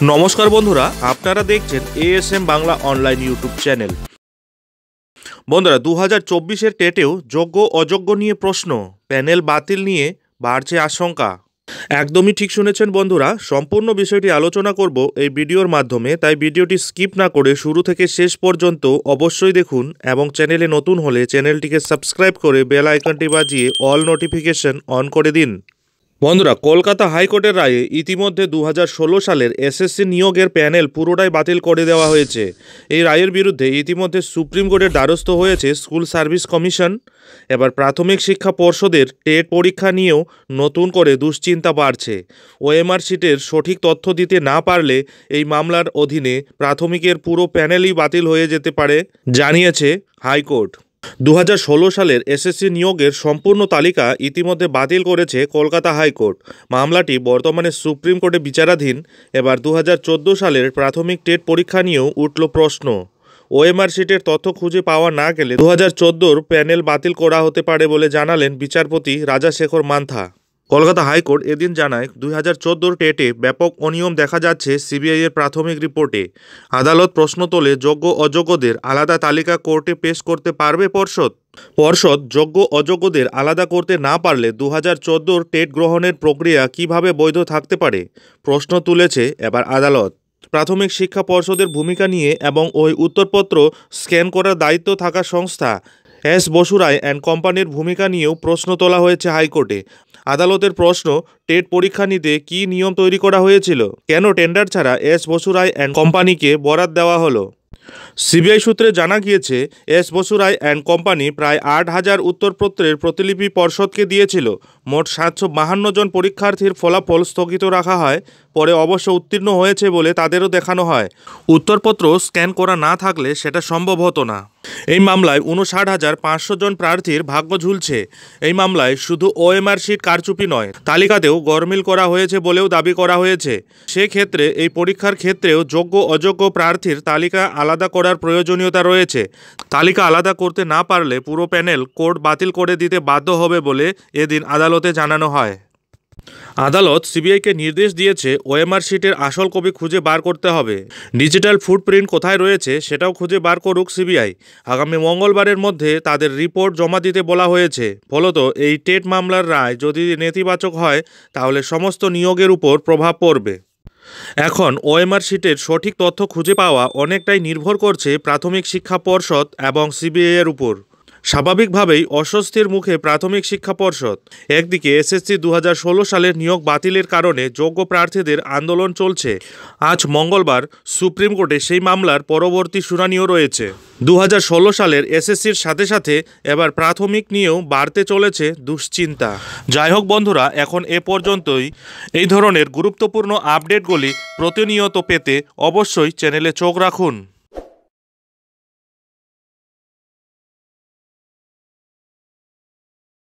নমস্কার বন্ধুরা, আপনারা দেখছেন ASM Bangla online YouTube channel. বন্ধুরা, 2024-এর টেটেও যোগ্য অযোগ্য নিয়ে প্রশ্ন, প্যানেল বাতিল নিয়ে বাড়ছে আশঙ্কা। একদমই ঠিক শুনেছেন বন্ধুরা, সম্পূর্ণ বিষয়টি আলোচনা করব এই ভিডিওর মাধ্যমে, তাই ভিডিওটি স্কিপ না করে শুরু থেকে শেষ পর্যন্ত অবশ্যই দেখুন এবং চ্যানেলে নতুন হলে চ্যানেলটিকে সাবস্ক্রাইব করে বেল আইকনটি বাজিয়ে অল নোটিফিকেশন অন করে দিন। বন্ধুরা, কলকাতা হাইকোর্টের রায়ে ইতিমধ্যে 2016 সালের এসএসসি নিয়োগের প্যানেল পুরোটাই বাতিল করে দেওয়া হয়েছে। এই রায়ের বিরুদ্ধে ইতিমধ্যে সুপ্রিম কোর্টের দ্বারস্থ হয়েছে স্কুল সার্ভিস কমিশন। এবার প্রাথমিক শিক্ষা পর্ষদের টেট পরীক্ষা নিয়েও নতুন করে দুশ্চিন্তা বাড়ছে। ওএমআর শিটের সঠিক তথ্য দিতে না পারলে এই মামলার অধীনে প্রাথমিকের পুরো প্যানেলই বাতিল হয়ে যেতে পারে, জানিয়েছে হাইকোর্ট। 2016 সালের এসএসসি নিয়োগের সম্পূর্ণ তালিকা ইতিমধ্যে বাতিল করেছে কলকাতা হাইকোর্ট। মামলাটি বর্তমানে সুপ্রিম কোর্টে বিচারাধীন। এবার 2014 সালের প্রাথমিক টেট পরীক্ষা নিয়েও উঠল প্রশ্ন। ওএমআর শিটের তথ্য খুঁজে পাওয়া না গেলে 2014-র প্যানেল বাতিল করা হতে পারে বলে জানালেন বিচারপতি রাজাশেখর মান্থা। কলকাতা হাইকোর্ট এদিন জানায়, 2014-র টেটে ব্যাপক অনিয়ম দেখা যাচ্ছে সিবিআইয়ের প্রাথমিক রিপোর্টে। আদালত প্রশ্ন তোলে, যোগ্য অযোগ্যদের আলাদা তালিকা কোর্টে পেশ করতে পারবে পর্ষদ যোগ্য অযোগ্যদের আলাদা করতে না পারলে 2014-র টেট গ্রহণের প্রক্রিয়া কিভাবে বৈধ থাকতে পারে, প্রশ্ন তুলেছে এবার আদালত। প্রাথমিক শিক্ষা পর্ষদের ভূমিকা নিয়ে এবং ওই উত্তরপত্র স্ক্যান করার দায়িত্ব থাকা সংস্থা এস বসুরায় অ্যান্ড কোম্পানির ভূমিকা নিয়েও প্রশ্ন তোলা হয়েছে হাইকোর্টে। আদালতের প্রশ্ন, টেট পরীক্ষা নিতে কী নিয়ম তৈরি করা হয়েছিল, কেন টেন্ডার ছাড়া এস বসুরায় অ্যান্ড কোম্পানিকে বরাদ দেওয়া হলো। সিবিআই সূত্রে জানা গিয়েছে, এস বসুরায় অ্যান্ড কোম্পানি প্রায় 8,000 উত্তরপত্রের প্রতিলিপি পর্ষদকে দিয়েছিল। মোট 752 জন পরীক্ষার্থীর ফলাফল স্থগিত রাখা হয়, পরে অবশ্য উত্তীর্ণ হয়েছে বলে তাদেরও দেখানো হয়। উত্তরপত্র স্ক্যান করা না থাকলে সেটা সম্ভব হতো না। এই মামলায় 59,500 জন প্রার্থীর ভাগ্য ঝুলছে। এই মামলায় শুধু ওএমআর শিট কারচুপি নয়, তালিকাতেও গরমিল করা হয়েছে বলেও দাবি করা হয়েছে। সেক্ষেত্রে এই পরীক্ষার ক্ষেত্রেও যোগ্য অযোগ্য প্রার্থীর তালিকা আলাদা করার প্রয়োজনীয়তা রয়েছে। তালিকা আলাদা করতে না পারলে পুরো প্যানেল কোর্ট বাতিল করে দিতে বাধ্য হবে বলে এদিন আদালতে জানানো হয়। আদালত সিবিআইকে নির্দেশ দিয়েছে, ওএমআর শিটের আসল কপি খুঁজে বার করতে হবে। ডিজিটাল ফুটপ্রিন্ট কোথায় রয়েছে সেটাও খুঁজে বার করুক সিবিআই। আগামী মঙ্গলবারের মধ্যে তাদের রিপোর্ট জমা দিতে বলা হয়েছে। ফলত এই টেট মামলার রায় যদি নেতিবাচক হয় তাহলে সমস্ত নিয়োগের উপর প্রভাব পড়বে। এখন ওএমআর শিটের সঠিক তথ্য খুঁজে পাওয়া অনেকটাই নির্ভর করছে প্রাথমিক শিক্ষা পর্ষদ এবং সিবিআইয়ের উপর। স্বাভাবিকভাবেই অস্বস্তির মুখে প্রাথমিক শিক্ষা পর্ষদ। একদিকে এসএসসি 2016 সালের নিয়োগ বাতিলের কারণে যোগ্য প্রার্থীদের আন্দোলন চলছে। আজ মঙ্গলবার সুপ্রিম কোর্টে সেই মামলার পরবর্তী শুনানিও রয়েছে। 2016 সালের এসএসসির সাথে সাথে এবার প্রাথমিক নিয়েও বাড়তে চলেছে দুশ্চিন্তা। যাই হোক বন্ধুরা, এখন এ পর্যন্তই। এই ধরনের গুরুত্বপূর্ণ আপডেটগুলি প্রতিনিয়ত পেতে অবশ্যই চ্যানেলে চোখ রাখুন।